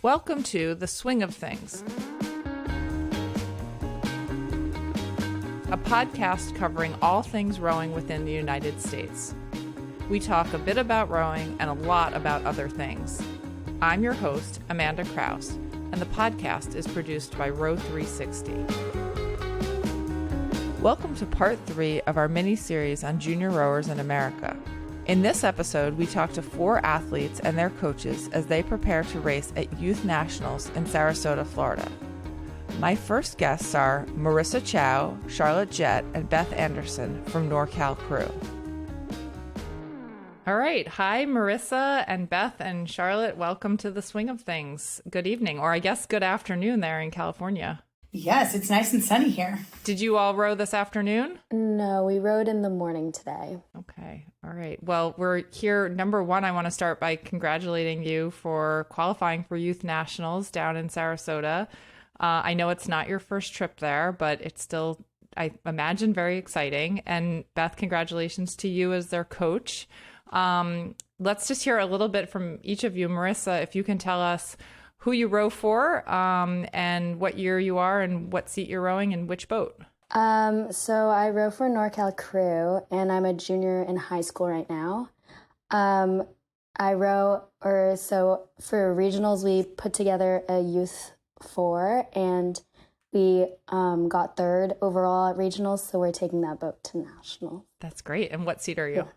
Welcome to The Swing of Things, a podcast covering all things rowing within the United States. We talk a bit about rowing and a lot about other things. I'm your host, Amanda Kraus, and the podcast is produced by Row 360. Welcome to part 3 of our mini-series on junior rowers in America. In this episode, we talk to 4 athletes and their coaches as they prepare to race at Youth Nationals in Sarasota, Florida. My first guests are Marrisa Chow, Charlotte Jett, and Beth Anderson from NorCal Crew. All right. Hi, Marrisa and Beth and Charlotte. Welcome to The Swing of Things. Good evening, or I guess good afternoon there in California. Yes, it's nice and sunny here. Did you all row this afternoon? No, we rowed in the morning today. Okay. All right. Well, we're here. Number one, I want to start by congratulating you for qualifying for Youth Nationals down in Sarasota. I know it's not your first trip there, but it's still, I imagine, very exciting. And Beth, congratulations to you as their coach. Let's just hear a little bit from each of you. Marrisa, if you can tell us who you row for, and what year you are and what seat you're rowing and which boat. So I row for NorCal Crew, and I'm a junior in high school right now. So for regionals, we put together a youth 4, and we got 3rd overall at regionals, so we're taking that boat to nationals. That's great. And what seat are you? Yeah.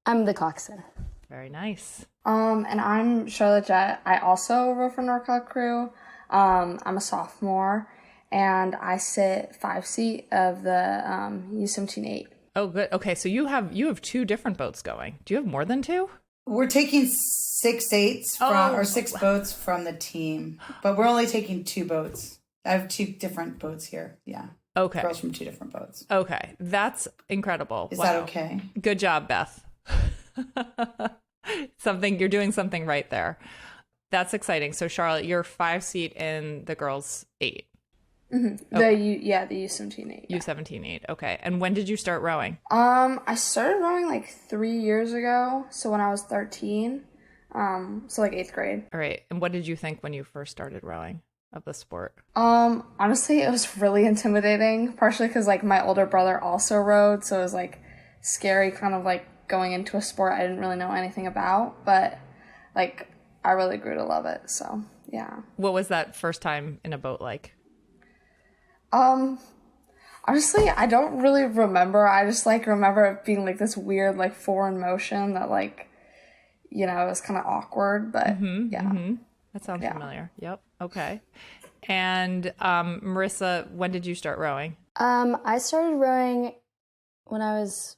I'm the coxswain. Very nice. And I'm Charlotte Jett. I also row for NorCal Crew. I'm a sophomore, and I sit 5 seat of the U17-8. Oh, good. Okay, so you have 2 different boats going. Do you have more than 2? We're taking 6 boats from the team, but we're only taking 2 boats. I have 2 different boats here. Yeah. Okay. Girls from 2 different boats. Okay, that's incredible. Is that okay? Good job, Beth. You're doing something right there. That's exciting. So Charlotte, you're 5 seat in the girls 8. Mm-hmm. Okay. The U17-8. U17-8. Okay. And when did you start rowing? I started rowing like 3 years ago. So when I was 13, so like 8th grade. All right. And what did you think when you first started rowing of the sport? Honestly, it was really intimidating, partially because like my older brother also rowed, so it was like scary, kind of like going into a sport I didn't really know anything about, but like I really grew to love it. So yeah. What was that first time in a boat like? Honestly, I don't really remember. I just like remember it being like this weird like foreign motion that like, you know, it was kind of awkward, but yeah. Mm-hmm. That sounds familiar. Yep. Okay. And Marrisa, when did you start rowing? I started rowing when I was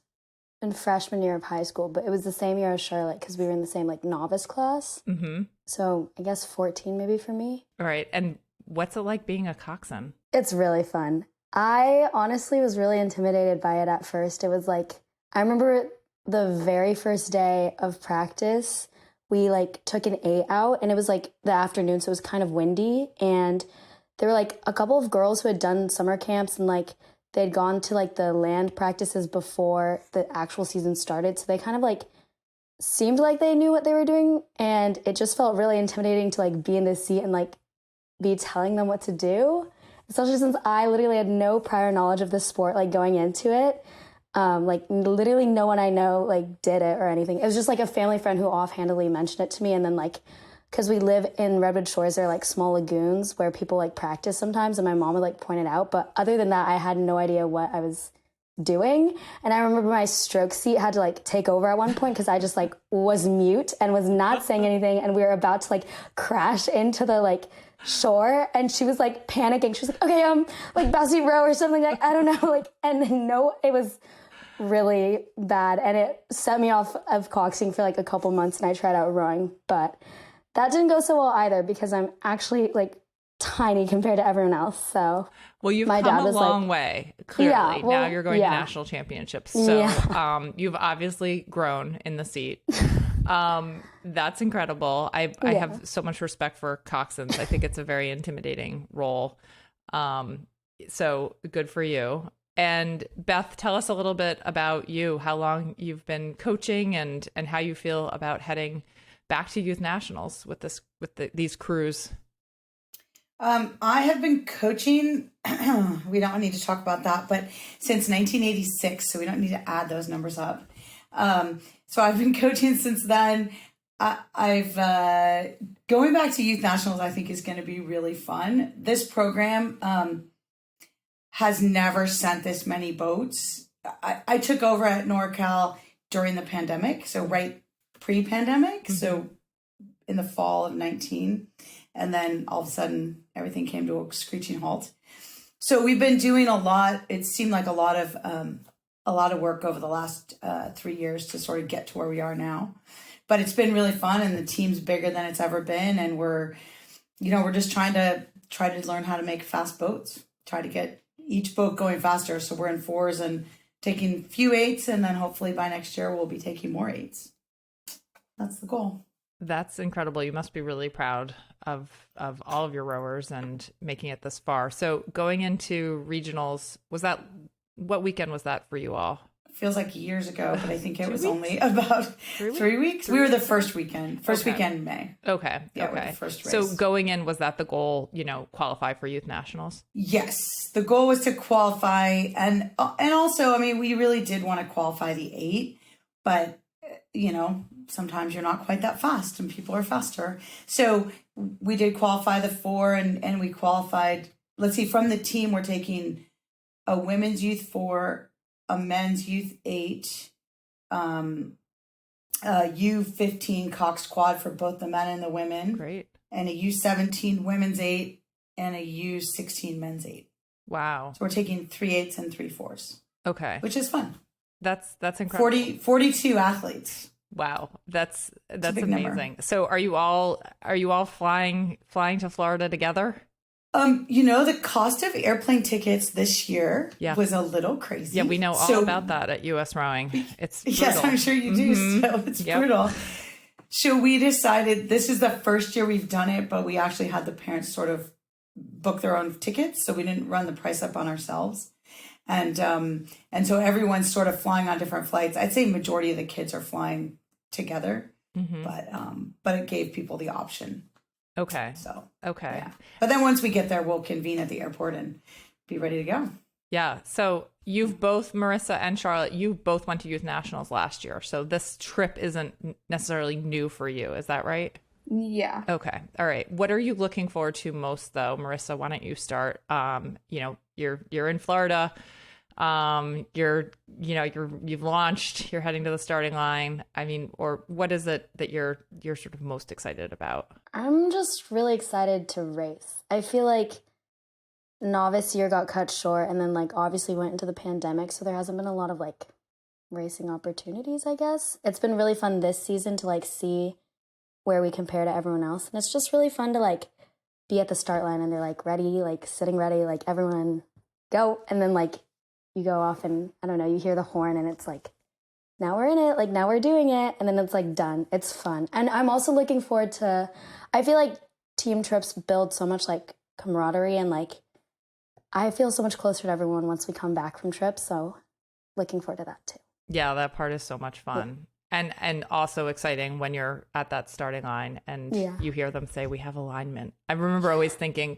in freshman year of high school, but it was the same year as Charlotte because we were in the same like novice class. Mm-hmm. So I guess 14 maybe for me. All right. And what's it like being a coxswain? It's really fun. I honestly was really intimidated by it at first. It was like, I remember the very first day of practice, we like took an 8 out, and it was like the afternoon, so it was kind of windy, and there were like a couple of girls who had done summer camps, and like they'd gone to like the land practices before the actual season started, so they kind of like seemed like they knew what they were doing, and it just felt really intimidating to like be in this seat and like be telling them what to do, especially since I literally had no prior knowledge of the sport like going into it. Like literally no one I know like did it or anything. It was just like a family friend who offhandedly mentioned it to me, and then like because we live in Redwood Shores, there are like small lagoons where people like practice sometimes, and my mom would like point it out. But other than that, I had no idea what I was doing. And I remember my stroke seat had to like take over at one point because I just like was mute and was not saying anything, and we were about to like crash into the like shore, and she was like panicking. She was like, okay, like bouncy row or something, like I don't know, like, and no, it was really bad, and it set me off of coxing for like a couple months, and I tried out rowing, but that didn't go so well either because I'm actually like tiny compared to everyone else. So well, you've come a long way, clearly. Yeah, well, now you're going to national championships, so you've obviously grown in the seat. That's incredible. I have so much respect for coxswains. I think it's a very intimidating role. So good for you. And Beth, tell us a little bit about you, how long you've been coaching, and how you feel about heading back to youth nationals with these crews. I have been coaching, we don't need to talk about that, but since 1986, so we don't need to add those numbers up. So I've been coaching since then. I've going back to youth nationals, I think is going to be really fun. This program has never sent this many boats. I took over at NorCal during the pandemic, so right pre-pandemic, so in the fall of 19, and then all of a sudden everything came to a screeching halt. So we've been doing a lot. It seemed like a lot of work over the last 3 years to sort of get to where we are now. But it's been really fun, and the team's bigger than it's ever been, and we're just trying to learn how to make fast boats, try to get each boat going faster. So we're in 4s and taking a few 8s, and then hopefully by next year we'll be taking more 8s. That's the goal. That's incredible. You must be really proud of all of your rowers and making it this far. So going into regionals, what weekend was that for you all? Feels like years ago, but I think it was only about 3 weeks. We were the first weekend, weekend in May. Okay. Yeah, okay. the first race. So going in, was that the goal, qualify for youth nationals? Yes. The goal was to qualify. And also, I mean, we really did want to qualify the 8, but sometimes you're not quite that fast and people are faster. So we did qualify the 4 and we qualified, let's see, from the team, we're taking a women's youth 4, a men's youth 8, a U15 Cox quad for both the men and the women. Great. And a U17 women's 8 and a U16 men's 8. Wow. So we're taking 3 8s and 3 4s. Okay. Which is fun. That's incredible. 42 athletes. Wow. That's amazing. Number. So are you all flying to Florida together? The cost of airplane tickets this year was a little crazy. Yeah, we know all about that at US Rowing. It's brutal. Yes, I'm sure you do. So it's brutal. So we decided this is the first year we've done it, but we actually had the parents sort of book their own tickets, so we didn't run the price up on ourselves. And so everyone's sort of flying on different flights. I'd say majority of the kids are flying together, but it gave people the option. Okay. So, okay. Yeah. But then once we get there, we'll convene at the airport and be ready to go. Yeah. So you've both, Marrisa and Charlotte, you both went to youth nationals last year. So this trip isn't necessarily new for you. Is that right? Yeah. Okay. All right. What are you looking forward to most though? Marrisa, why don't you start? You're in Florida. You've launched, you're heading to the starting line. I mean, or what is it that you're sort of most excited about? I'm just really excited to race. I feel like novice year got cut short and then obviously went into the pandemic. So there hasn't been a lot of racing opportunities, I guess. It's been really fun this season to see where we compare to everyone else. And it's just really fun to be at the start line and they're ready, sitting ready, everyone go. And then you go off and I don't know, you hear the horn and it's now we're in it, now we're doing it. And then it's done. It's fun. And I'm also looking forward to, I feel like team trips build so much camaraderie and I feel so much closer to everyone once we come back from trips. So looking forward to that too. Yeah, that part is so much fun. Yeah. And also exciting when you're at that starting line and you hear them say, we have alignment. I remember always thinking,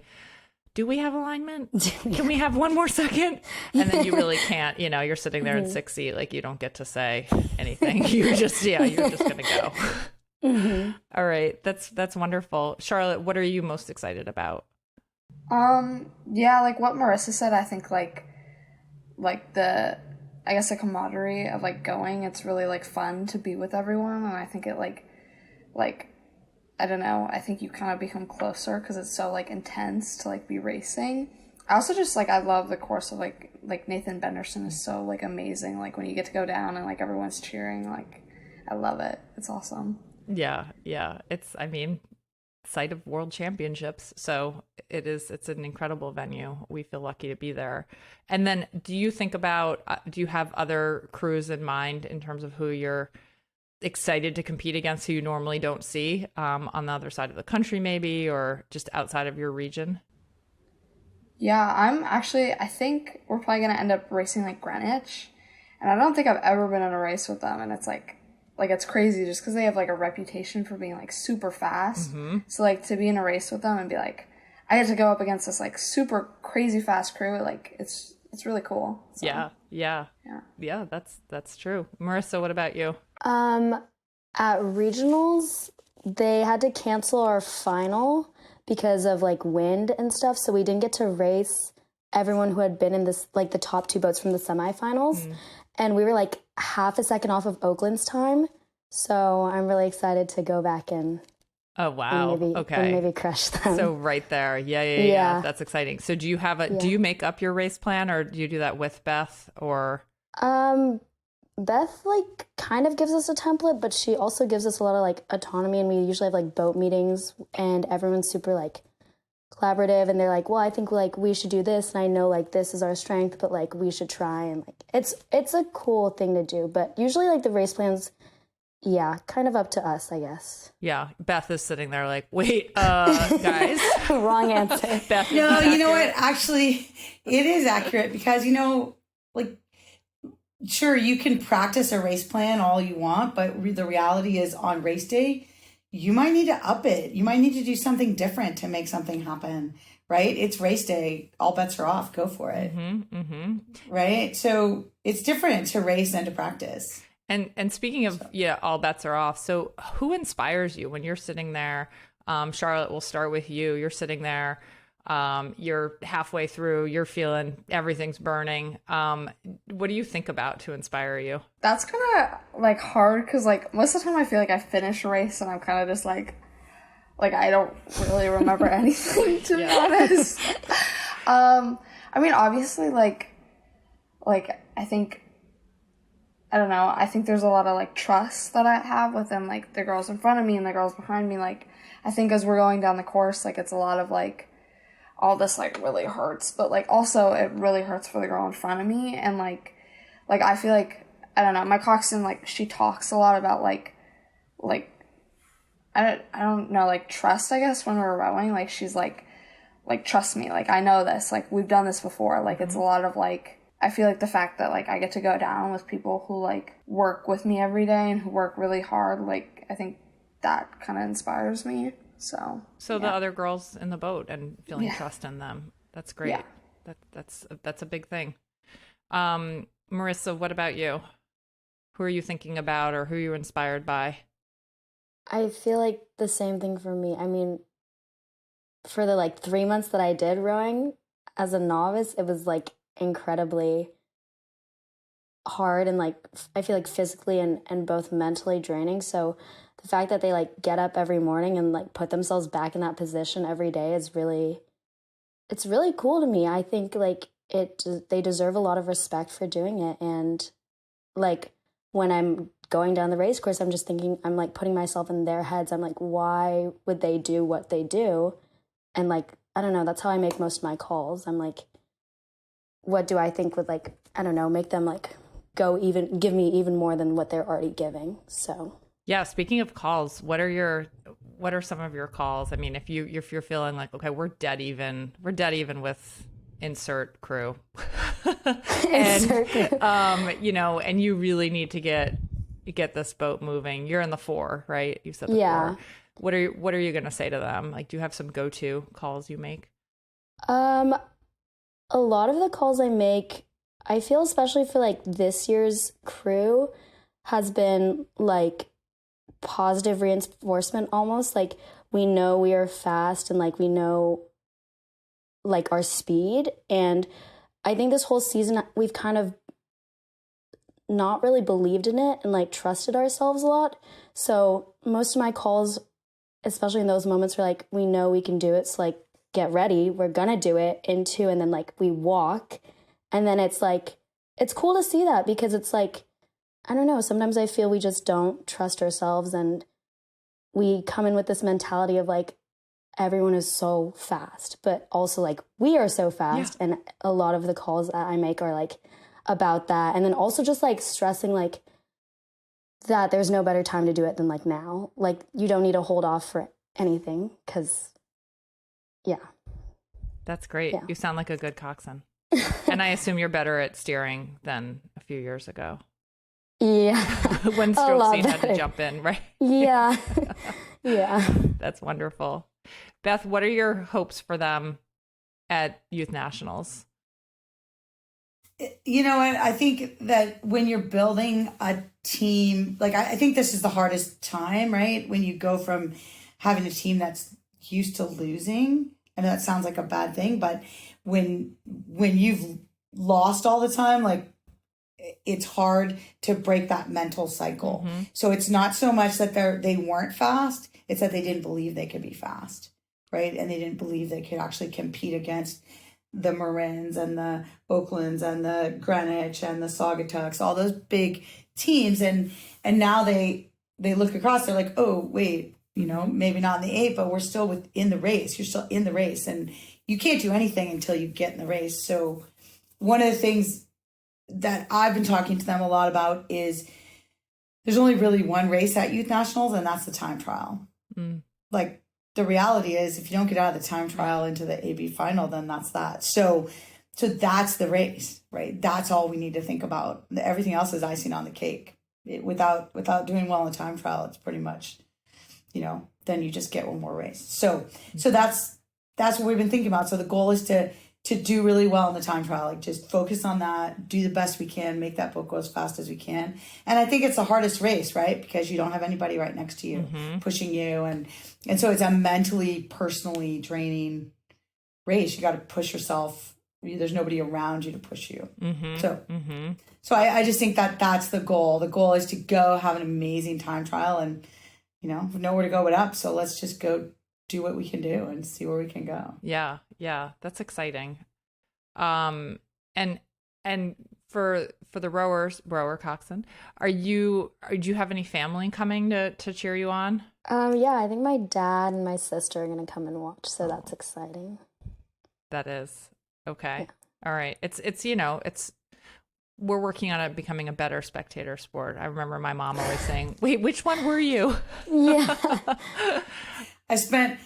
do we have alignment? Can we have one more second? And then you really can't, you're sitting there in 6th seat, you don't get to say anything. You're just going to go. All right. That's wonderful. Charlotte, what are you most excited about? Yeah, what Marrisa said, I think the camaraderie of going, it's really fun to be with everyone. And I think it I don't know, I think you kind of become closer because it's so intense to be racing. I also just I love the course of Nathan Benderson is so amazing. When you get to go down and everyone's cheering, I love it. It's awesome. Yeah. It's site of world championships. So it's an incredible venue. We feel lucky to be there. And then do you have other crews in mind in terms of who you're excited to compete against who you normally don't see on the other side of the country maybe, or just outside of your region? Yeah, I think we're probably going to end up racing Greenwich. And I don't think I've ever been in a race with them. And it's it's crazy just because they have a reputation for being super fast. Mm-hmm. So to be in a race with them and be I get to go up against this like super crazy fast crew. Like it's really cool. So, Yeah. That's true. Marrisa, what about you? At regionals, they had to cancel our final because of like wind and stuff. So we didn't get to race everyone who had been in this, like the top 2 boats from the semifinals. And we were like half a second off of Oakland's time. So I'm really excited to go back and Oh, wow. and maybe crush them. So right there. Yeah. That's exciting. So do you have do you make up your race plan, or do you do that with Beth, or? Beth like kind of gives us a template, but she also gives us a lot of like autonomy, and we usually have like boat meetings and everyone's super like collaborative, and they're like, well, I think like we should do this, and I know like this is our strength, but like we should try, and like it's a cool thing to do. But usually like the race plans, kind of up to us, I guess. Yeah, Beth is sitting there like, wait, guys. Wrong answer. Beth, No, you know what? Actually, it is accurate because, like, sure, you can practice a race plan all you want, but the reality is on race day, you might need to up it. You might need to do something different to make something happen, right? It's race day. All bets are off. Go for it. Right? So it's different to race than to practice. And speaking of, all bets are off. So who inspires you when you're sitting there? Charlotte, we'll start with you. You're sitting there. You're halfway through. You're feeling everything's burning. What do you think about to inspire you? That's kind of like hard because like most of the time I feel like I finish a race and I'm kind of just like I don't really remember anything, to be honest. I mean, obviously like I think, I don't know, I think there's a lot of like trust that I have within like the girls in front of me and the girls behind me. Like I think as we're going down the course, like it's a lot of like all this like really hurts, but like also it really hurts for the girl in front of me. And like I feel like, I don't know, my coxswain, like she talks a lot about like I don't know, like trust, I guess, when we're rowing. Like she's like trust me, like I know this, like we've done this before. Like it's a lot of like, I feel like the fact that like I get to go down with people who like work with me every day and who work really hard, like I think that kind of inspires me. So the other girls in the boat and feeling trust in them. That's great. Yeah. That's a big thing. Marrisa, what about you? Who are you thinking about, or who are you inspired by? I feel like the same thing for me. I mean, for the like 3 months that I did rowing as a novice, it was like incredibly hard and like I feel like physically and both mentally draining. So the fact that they like get up every morning and like put themselves back in that position every day is it's really cool to me. I think like they deserve a lot of respect for doing it. And like when I'm going down the race course, I'm just thinking, I'm like putting myself in their heads. I'm like, why would they do what they do? And like, I don't know, that's how I make most of my calls. I'm like, what do I think would like, I don't know, make them like give me even more than what they're already giving. So yeah, speaking of calls, what are some of your calls? I mean, if you're feeling like, okay, we're dead even with insert crew. And and you really need to get this boat moving. You're in the 4, right? You said the 4. What are you going to say to them? Like, do you have some go-to calls you make? A lot of the calls I make, I feel especially for like this year's crew has been like positive reinforcement almost. Like we know we are fast and like we know like our speed. And I think this whole season we've kind of not really believed in it and like trusted ourselves a lot. So most of my calls, especially in those moments where like we know we can do it, so like get ready, we're gonna do it into, and then like we walk. And then it's like, it's cool to see that because it's like, I don't know, sometimes I feel we just don't trust ourselves and we come in with this mentality of like, everyone is so fast, but also like we are so fast. Yeah. And a lot of the calls that I make are like about that. And then also just like stressing like that there's no better time to do it than like now. Like you don't need to hold off for anything because That's great. Yeah. You sound like a good coxswain. And I assume you're better at steering than a few years ago. Yeah. When Strokesy had to jump in, right? Yeah. Yeah. That's wonderful. Beth, what are your hopes for them at Youth Nationals? You know what? I think that when you're building a team, like I think this is the hardest time, right? When you go from having a team that's used to losing, I know that sounds like a bad thing, but when you've lost all the time, like it's hard to break that mental cycle. Mm-hmm. So it's not so much that they weren't fast, it's that they didn't believe they could be fast, right? And they didn't believe they could actually compete against the Marins and the Oaklands and the Greenwich and the Saugatucks, all those big teams. And now they look across, they're like, oh, wait, you know, maybe not in the 8, but we're still within the race. You're still in the race, and you can't do anything until you get in the race. So one of the things that I've been talking to them a lot about is there's only really one race at Youth Nationals, and that's the time trial. Like, the reality is, if you don't get out of the time trial into the AB final, then that's that. So that's the race, right? That's all we need to think about. Everything else is icing on the cake. Without doing well in the time trial, it's pretty much, you know, then you just get one more race. So that's what we've been thinking about. So the goal is to do really well in the time trial, like just focus on that, do the best we can, make that boat go as fast as we can. And I think it's the hardest race, right? Because you don't have anybody right next to you pushing you. And so it's a mentally, personally draining race. You got to push yourself. There's nobody around you to push you. So I just think that that's the goal. The goal is to go have an amazing time trial and, you know, nowhere to go but up. So let's just go do what we can do and see where we can go. Yeah, that's exciting. And for the rower coxswain, do you have any family coming to cheer you on? Yeah, I think my dad and my sister are gonna come and watch, so that's exciting. That is okay. Yeah. All right. It's you know, we're working on it becoming a better spectator sport. I remember my mom always saying, "Wait, which one were you?" Yeah. I spent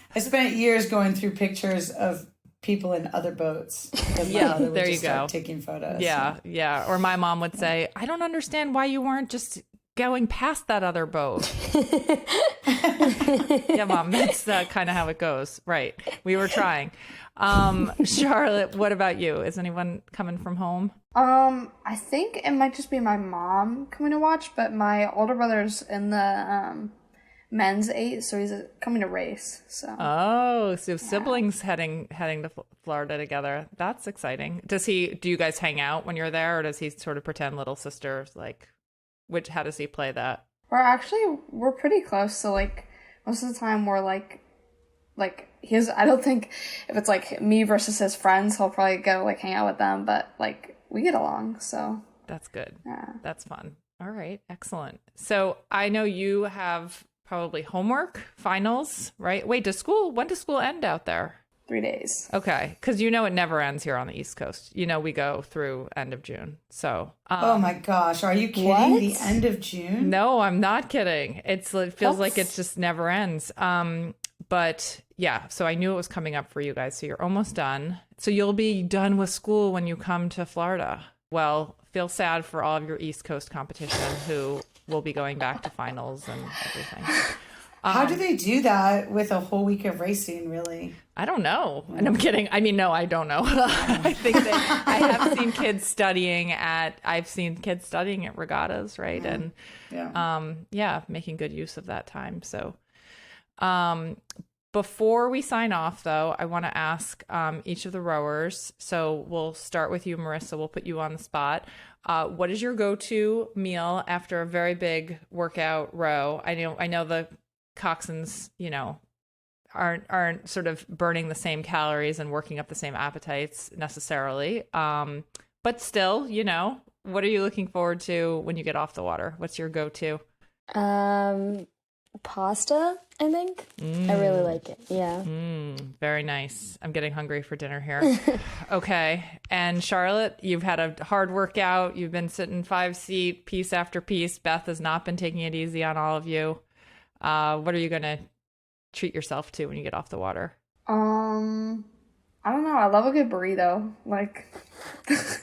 years going through pictures of people in other boats. Yeah, there you go. Taking photos. Yeah. Or my mom would say, "I don't understand why you weren't just going past that other boat." Yeah, Mom, that's kind of how it goes. Right. We were trying. Charlotte, what about you? Is anyone coming from home? I think it might just be my mom coming to watch, but my older brother's in the men's 8, so he's coming to race. So siblings heading to Florida together. That's exciting. Do you guys hang out when you're there, or does he sort of pretend little sisters? Like, how does he play that? We're pretty close. So like most of the time we're like I don't think if it's like me versus his friends, he'll probably go like hang out with them, but like we get along. So that's good. Yeah, that's fun. All right, excellent. So I know you have probably homework, finals, right? Wait, when does school end out there? 3 days. Okay, because you know it never ends here on the East Coast. You know we go through end of June. So oh my gosh, are you kidding? What? The end of June? No, I'm not kidding. It feels like it just never ends. But yeah, so I knew it was coming up for you guys. So you're almost done. So you'll be done with school when you come to Florida. Well, feel sad for all of your East Coast competition who will be going back to finals and everything. How do they do that with a whole week of racing, really? I don't know. And I'm kidding. I mean, no, I don't know. I have seen kids studying at regattas, right? Mm-hmm. And making good use of that time. So before we sign off, though, I want to ask each of the rowers. So we'll start with you, Marrisa. We'll put you on the spot. What is your go-to meal after a very big workout row? I know the coxswains, you know, aren't sort of burning the same calories and working up the same appetites necessarily. But still, you know, what are you looking forward to when you get off the water? What's your go-to? Pasta, I think. I really like it. Yeah. Very nice. I'm getting hungry for dinner here. Okay. And Charlotte, you've had a hard workout. You've been sitting 5-seat piece after piece. Beth has not been taking it easy on all of you. What are you going to treat yourself to when you get off the water? I don't know. I love a good burrito. Like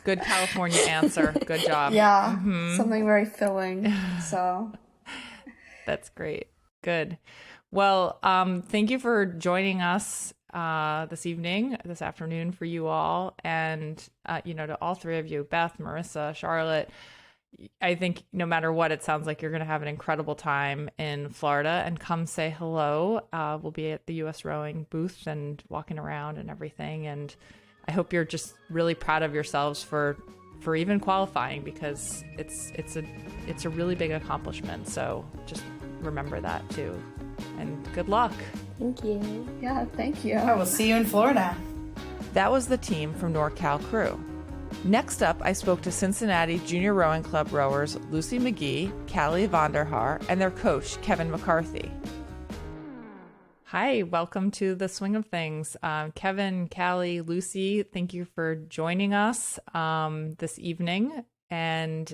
good California answer. Good job. Yeah. Something very filling. So that's great. Good. Well, thank you for joining us this afternoon for you all. And, to all three of you, Beth, Marrisa, Charlotte, I think no matter what, it sounds like you're going to have an incredible time in Florida, and come say hello. We'll be at the U.S. rowing booth and walking around and everything. And I hope you're just really proud of yourselves for even qualifying, because it's a really big accomplishment. So just remember that too. And good luck. Thank you. Yeah, thank you. I will see you in Florida. That was the team from NorCal Crew. Next up, I spoke to Cincinnati Junior Rowing Club rowers Lucy McGee, Callie VonderHaar, and their coach, Kevin McCarthy. Hi, welcome to the Swing of Things. Kevin, Callie, Lucy, thank you for joining us this evening. And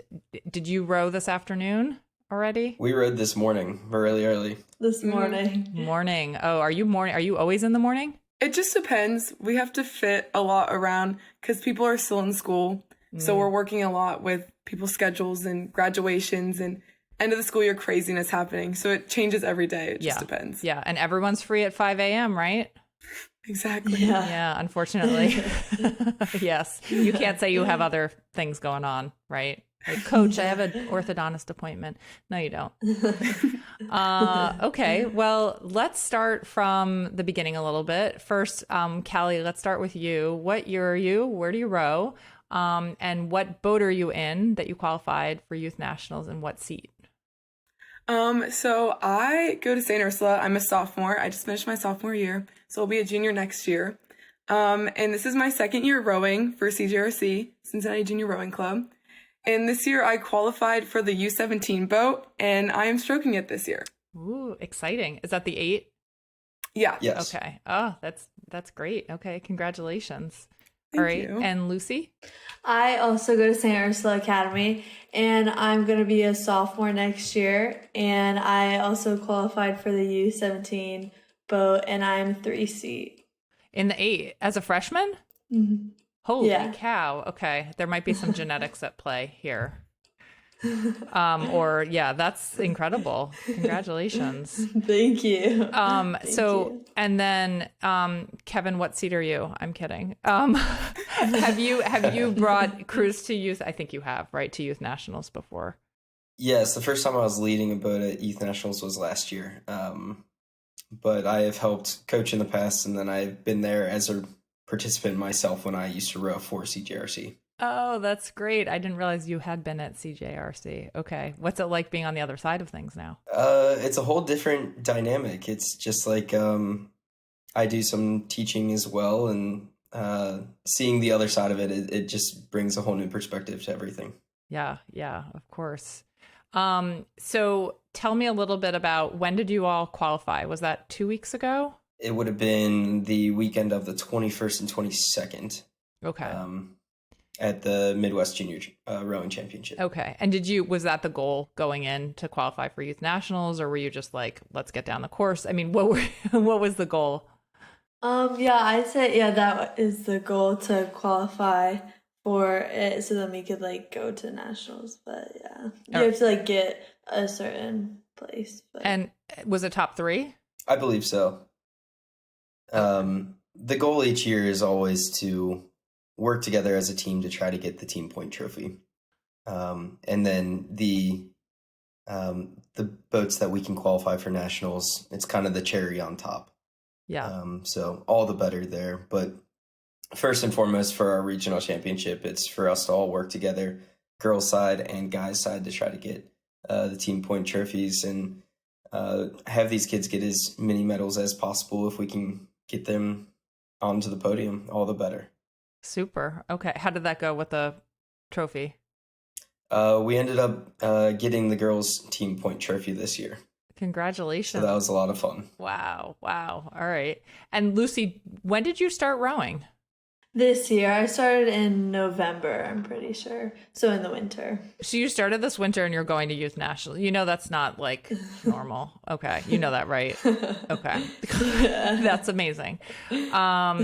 did you row this afternoon already? We rode this morning, really early. This morning. Morning. Oh, are you morning? Are you always in the morning? It just depends. We have to fit a lot around because people are still in school. So we're working a lot with people's schedules and graduations and end of the school year craziness happening. So it changes every day. It just depends. Yeah. And everyone's free at 5 a.m., right? Exactly. Yeah, unfortunately. Yes. You can't say you have other things going on, right? Like, Coach, I have an orthodontist appointment. No, you don't. Okay, well, let's start from the beginning a little bit. First, Callie, let's start with you. What year are you? Where do you row? And what boat are you in that you qualified for Youth Nationals, and what seat? So I go to St. Ursula. I'm a sophomore. I just finished my sophomore year, so I'll be a junior next year. And this is my second year rowing for CJRC, Cincinnati Junior Rowing Club. And this year I qualified for the U17 boat, and I am stroking it this year. Ooh, exciting. Is that the 8? Yeah. Yes. Okay. Oh, that's great. Okay, congratulations. Thank All right. you. And Lucy? I also go to St. Ursula Academy, and I'm going to be a sophomore next year. And I also qualified for the U17 boat, and I'm 3 seat. In the 8 as a freshman? Mm-hmm. Holy Yeah. cow. Okay. There might be some genetics at play here. That's incredible. Congratulations. Thank you. You. And then, Kevin, what seat are you? I'm kidding. Have you brought crews to youth? I think you have, right? To Youth Nationals before. Yes, the first time I was leading a boat at Youth Nationals was last year. But I have helped coach in the past, and then I've been there as a participant myself when I used to row for CJRC. Oh, that's great. I didn't realize you had been at CJRC. Okay. What's it like being on the other side of things now? It's a whole different dynamic. It's just like I do some teaching as well, and seeing the other side of it, it just brings a whole new perspective to everything. Yeah, of course. So tell me a little bit about, when did you all qualify? Was that 2 weeks ago? It would have been the weekend of the 21st and 22nd. Okay. At the Midwest Junior Rowing Championship. Okay. And was that the goal going in to qualify for Youth Nationals, or were you just like, let's get down the course? I mean, what was the goal? I'd say, that is the goal, to qualify for it so then we could like go to nationals. But yeah, you have to like get a certain place. But. And was it top 3? I believe so. The goal each year is always to work together as a team to try to get the team point trophy. And then the boats that we can qualify for nationals, it's kind of the cherry on top. Yeah. So all the better there. But first and foremost, for our regional championship, it's for us to all work together, girls side and guys side, to try to get the team point trophies and have these kids get as many medals as possible. If we can get them onto the podium, all the better. Super. Okay. How did that go with the trophy? We ended up getting the girls' team point trophy this year. Congratulations. So that was a lot of fun. Wow. All right. And Lucy, when did you start rowing? This year. I started in November, I'm pretty sure. So in the winter. So you started this winter and you're going to Youth National. You know that's not like normal. Okay. You know that, right? Okay. That's amazing. All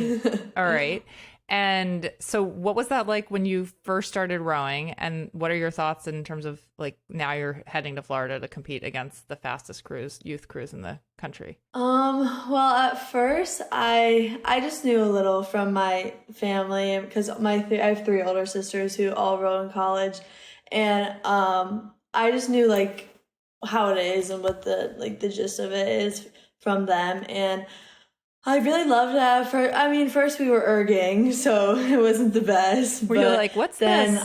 right. And so what was that like when you first started rowing? And what are your thoughts in terms of like now you're heading to Florida to compete against the fastest youth crews in the country? Well, at first I just knew a little from my family because I have 3 older sisters who all row in college, and I just knew like how it is and what the gist of it is from them, and I really loved that. First we were erging, so it wasn't the best. Were you like, what's this?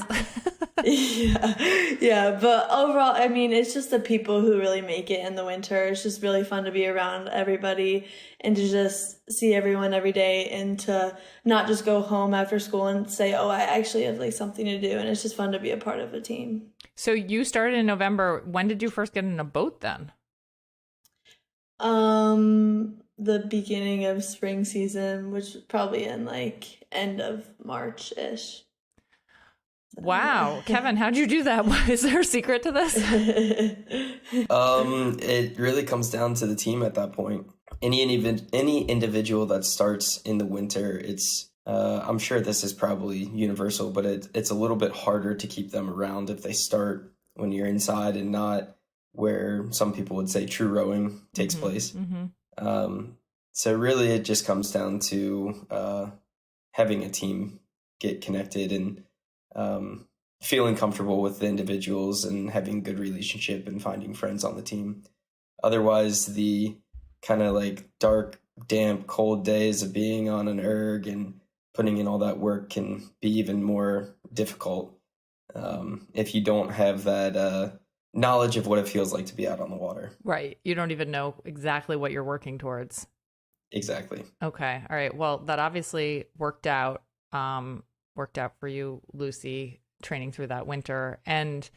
Yeah. But overall, it's just the people who really make it in the winter. It's just really fun to be around everybody and to just see everyone every day and to not just go home after school and say, oh, I actually have like something to do. And it's just fun to be a part of a team. So you started in November. When did you first get in a boat then? The beginning of spring season, which was probably in like end of March-ish. Wow. Kevin, how'd you do that? Is there a secret to this? It really comes down to the team at that point. Any individual that starts in the winter, it's I'm sure this is probably universal, but it's a little bit harder to keep them around if they start when you're inside and not where some people would say true rowing takes place. So really it just comes down to having a team get connected and feeling comfortable with the individuals and having a good relationship and finding friends on the team. Otherwise, the kind of like dark, damp, cold days of being on an erg and putting in all that work can be even more difficult if you don't have that knowledge of what it feels like to be out on the water. Right. You don't even know exactly what you're working towards. Exactly. Okay. All right. Well, that obviously worked out for you, Lucy, training through that winter. And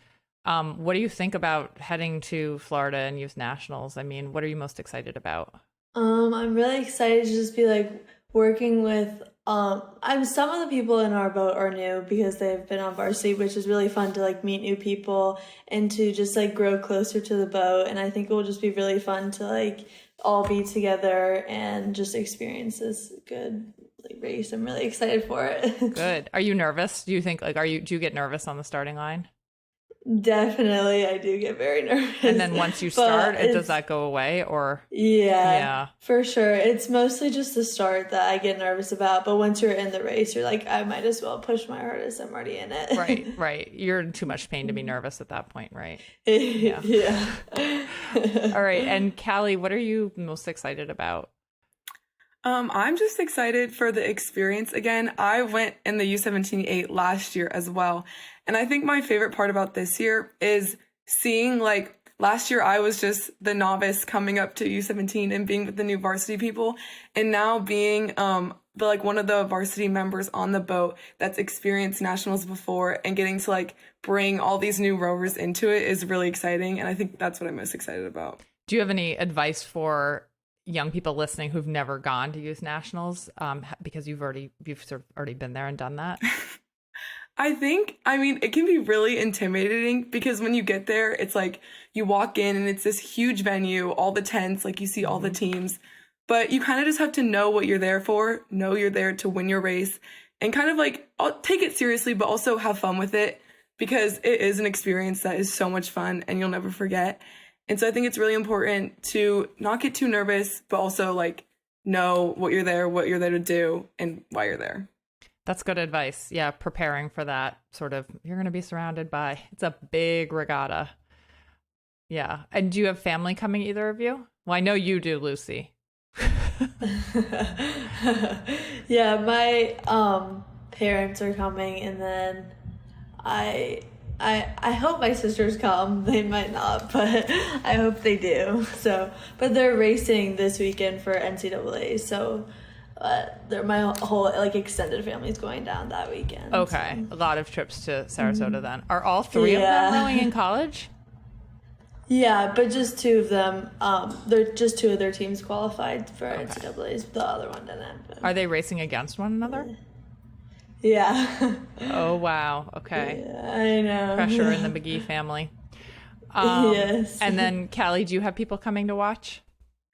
what do you think about heading to Florida and youth nationals? I mean, what are you most excited about? I'm really excited to just be like working with some of the people in our boat are new because they've been on varsity, which is really fun to like meet new people and to just like grow closer to the boat. And I think it will just be really fun to like all be together and just experience this good like race. I'm really excited for it. Good. Are you nervous? Do you think like do you get nervous on the starting line? Definitely, I do get very nervous. And then once you start, does that go away or? Yeah, for sure. It's mostly just the start that I get nervous about. But once you're in the race, you're like, I might as well push my hardest. I'm already in it. Right. You're in too much pain to be nervous at that point, right? Yeah. All right. And Callie, what are you most excited about? I'm just excited for the experience again. I went in the U17-8 last year as well. And I think my favorite part about this year is seeing like last year I was just the novice coming up to U17 and being with the new varsity people. And now being one of the varsity members on the boat that's experienced nationals before and getting to like bring all these new rowers into it is really exciting. And I think that's what I'm most excited about. Do you have any advice for young people listening who've never gone to youth nationals because you've sort of already been there and done that? It can be really intimidating because when you get there, it's like you walk in and it's this huge venue, all the tents, like you see all the teams, but you kind of just have to know what you're there for, know you're there to win your race and kind of like take it seriously, but also have fun with it because it is an experience that is so much fun and you'll never forget. And so I think it's really important to not get too nervous, but also like know what you're there to do and why you're there. That's good advice. Yeah, preparing for that sort of, you're going to be surrounded by, it's a big regatta. Yeah. And do you have family coming, either of you? Well, I know you do, Lucy. Yeah, my parents are coming, and then I hope my sisters come. They might not, but I hope they do. So, but they're racing this weekend for NCAA, so my whole like extended family's going down that weekend. Okay, so. A lot of trips to Sarasota then. Are all three of them rowing in college? Yeah, but just two of them. They're just two of their teams qualified for NCAA's. The other one didn't. But. Are they racing against one another? Yeah. Oh wow. Okay. Yeah, I know. Pressure in the McGee family. Yes. And then Callie, do you have people coming to watch?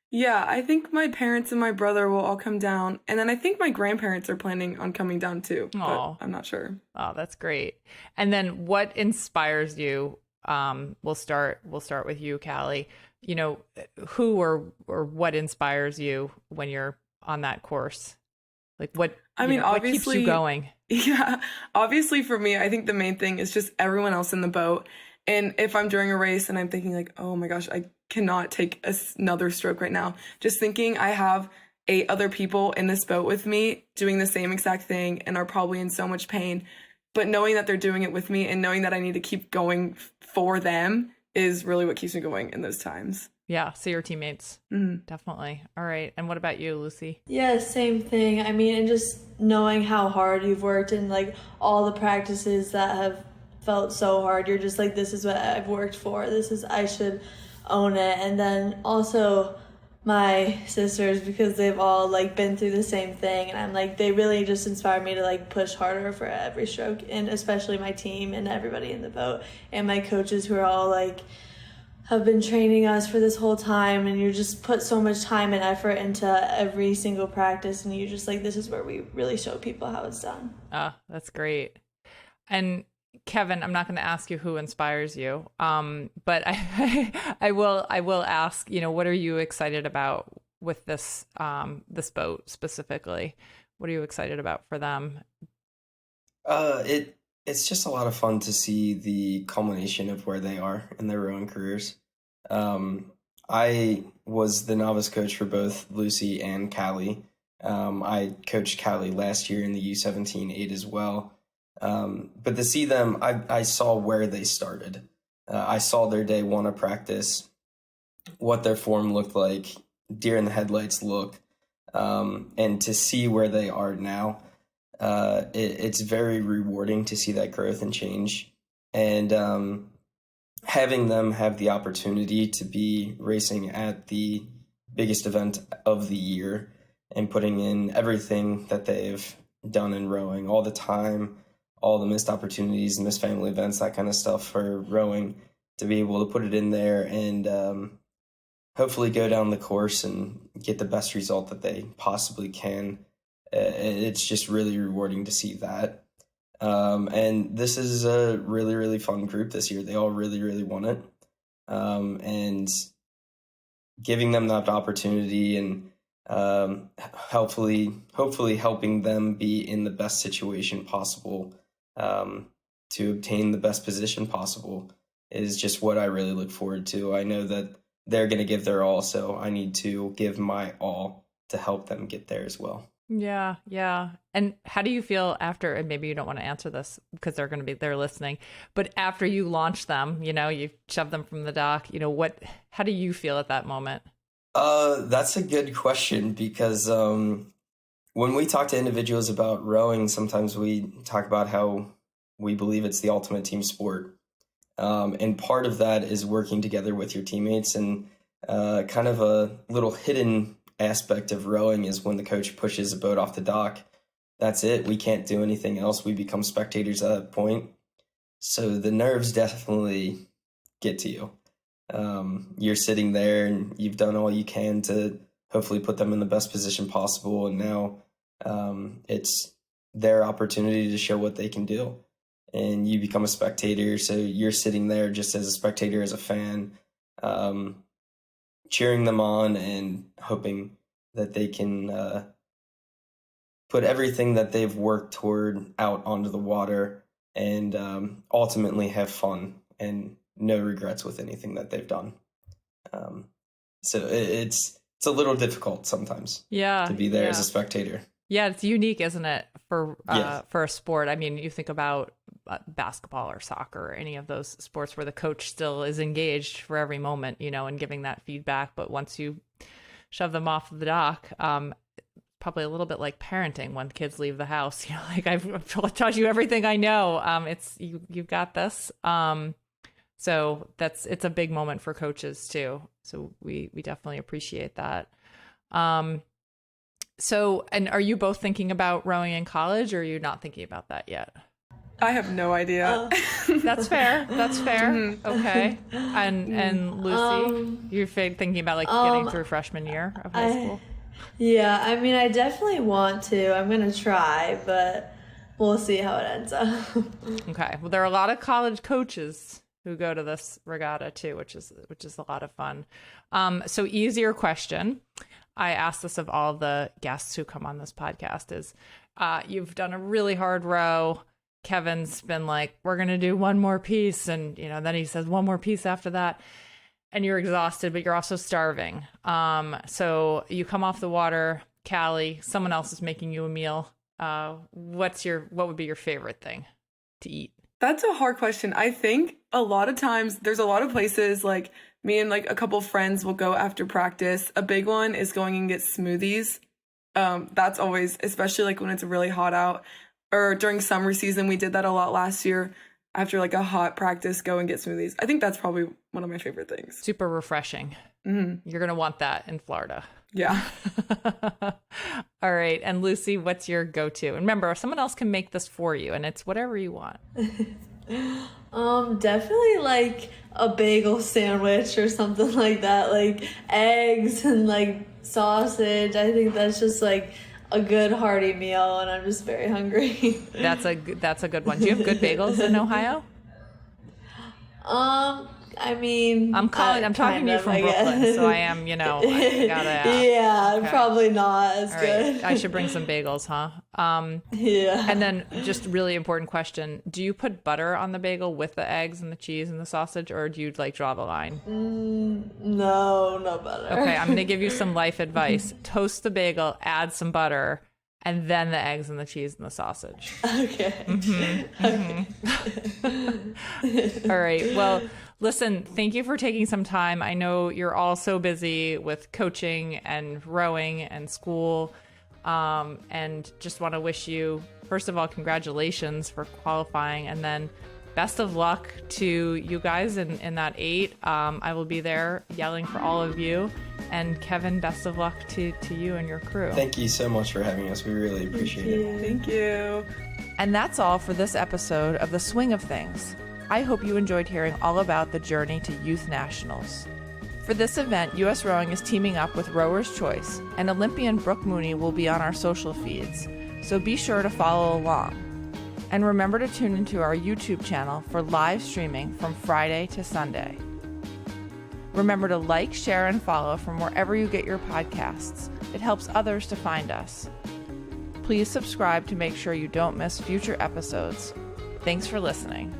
Yeah, I think my parents and my brother will all come down. And then I think my grandparents are planning on coming down too. Oh. But I'm not sure. Oh, that's great. And then what inspires you? We'll start with you, Callie. You know, who or what inspires you when you're on that course? Like what what keeps you going? Yeah, obviously for me, I think the main thing is just everyone else in the boat. And if I'm during a race and I'm thinking like, oh my gosh, I cannot take another stroke right now. Just thinking I have 8 other people in this boat with me doing the same exact thing and are probably in so much pain. But knowing that they're doing it with me and knowing that I need to keep going for them is really what keeps me going in those times. Yeah, so your teammates. Mm-hmm. Definitely. All right. And what about you, Lucy? Yeah, same thing. I mean, and just knowing how hard you've worked and like all the practices that have felt so hard, you're just like, this is what I've worked for. I should own it. And then also my sisters, because they've all like been through the same thing, and I'm like, they really just inspire me to like push harder for every stroke, and especially my team and everybody in the boat and my coaches who are all like have been training us for this whole time, and you just put so much time and effort into every single practice, and you just like, this is where we really show people how it's done. That's great. And Kevin, I'm not going to ask you who inspires you, but I will ask, you know, what are you excited about with this boat specifically? What are you excited about for them? It's just a lot of fun to see the culmination of where they are in their rowing careers. I was the novice coach for both Lucy and Callie. I coached Callie last year in the U17 8 as well. But to see them, I saw where they started. I saw their day 1 of practice, what their form looked like, deer in the headlights look, and to see where they are now. It's very rewarding to see that growth and change, and having them have the opportunity to be racing at the biggest event of the year and putting in everything that they've done in rowing, all the time, all the missed opportunities, missed family events, that kind of stuff for rowing, to be able to put it in there and hopefully go down the course and get the best result that they possibly can. It's just really rewarding to see that. And this is a really, really fun group this year. They all really, really want it. And giving them that opportunity and hopefully helping them be in the best situation possible to obtain the best position possible is just what I really look forward to. I know that they're going to give their all, so I need to give my all to help them get there as well. Yeah. And how do you feel after, and maybe you don't want to answer this because they're listening, but after you launch them, you know, you shove them from the dock, you know, how do you feel at that moment? That's a good question, because when we talk to individuals about rowing, sometimes we talk about how we believe it's the ultimate team sport. And part of that is working together with your teammates, and kind of a little hidden aspect of rowing is when the coach pushes a boat off the dock. That's it. We can't do anything else. We become spectators at that point. So the nerves definitely get to you. You're sitting there and you've done all you can to hopefully put them in the best position possible. And now it's their opportunity to show what they can do. And you become a spectator. So you're sitting there just as a spectator, as a fan, cheering them on and hoping that they can put everything that they've worked toward out onto the water and ultimately have fun and no regrets with anything that they've done. So it's a little difficult sometimes to be there as a spectator. Yeah, it's unique, isn't it, for a sport? I mean, you think about basketball or soccer or any of those sports where the coach still is engaged for every moment, you know, and giving that feedback. But once you shove them off the dock, probably a little bit like parenting when kids leave the house. You know, like I've taught you everything I know. It's you've got this. So it's a big moment for coaches too. So we definitely appreciate that. So, and are you both thinking about rowing in college, or are you not thinking about that yet? I have no idea. That's fair. That's fair. Okay. And Lucy, you're thinking about like getting through freshman year of high school? Yeah, I mean, I definitely want to. I'm going to try, but we'll see how it ends up. Okay. Well, there are a lot of college coaches who go to this regatta too, which is a lot of fun. So easier question. I ask this of all the guests who come on this podcast is, you've done a really hard row. Kevin's been like, we're going to do one more piece. And, then he says one more piece after that. And you're exhausted, but you're also starving. So you come off the water, Callie, someone else is making you a meal. What would be your favorite thing to eat? That's a hard question. I think a lot of times there's a lot of places like me and like a couple friends will go after practice. A big one is going and get smoothies. That's always, especially like when it's really hot out or during summer season. We did that a lot last year. After like a hot practice, go and get smoothies. I think that's probably one of my favorite things. Super refreshing. Mm-hmm. You're going to want that in Florida. Yeah. All right. And Lucy, what's your go-to? And remember, someone else can make this for you, and it's whatever you want. Definitely like a bagel sandwich or something like that. Like eggs and like sausage. I think that's just like a good hearty meal, and I'm just very hungry. That's a good one. Do you have good bagels in Ohio? I mean, I'm talking to you from Brooklyn, so I am, I gotta ask. Yeah, okay. Probably not as good. Right. I should bring some bagels, huh? Yeah. And then just really important question. Do you put butter on the bagel with the eggs and the cheese and the sausage, or do you like draw the line? No butter. Okay, I'm going to give you some life advice. Toast the bagel, add some butter, and then the eggs and the cheese and the sausage. Okay. Mm-hmm. All right. Well, listen, thank you for taking some time. I know you're all so busy with coaching and rowing and school. And just want to wish you, first of all, congratulations for qualifying. And then best of luck to you guys in that 8. I will be there yelling for all of you. And Kevin, best of luck to you and your crew. Thank you so much for having us. We really appreciate it. Thank you. And that's all for this episode of The Swing of Things. I hope you enjoyed hearing all about the journey to Youth Nationals. For this event, U.S. Rowing is teaming up with Rower's Choice, and Olympian Brooke Mooney will be on our social feeds, so be sure to follow along. And remember to tune into our YouTube channel for live streaming from Friday to Sunday. Remember to like, share, and follow from wherever you get your podcasts. It helps others to find us. Please subscribe to make sure you don't miss future episodes. Thanks for listening.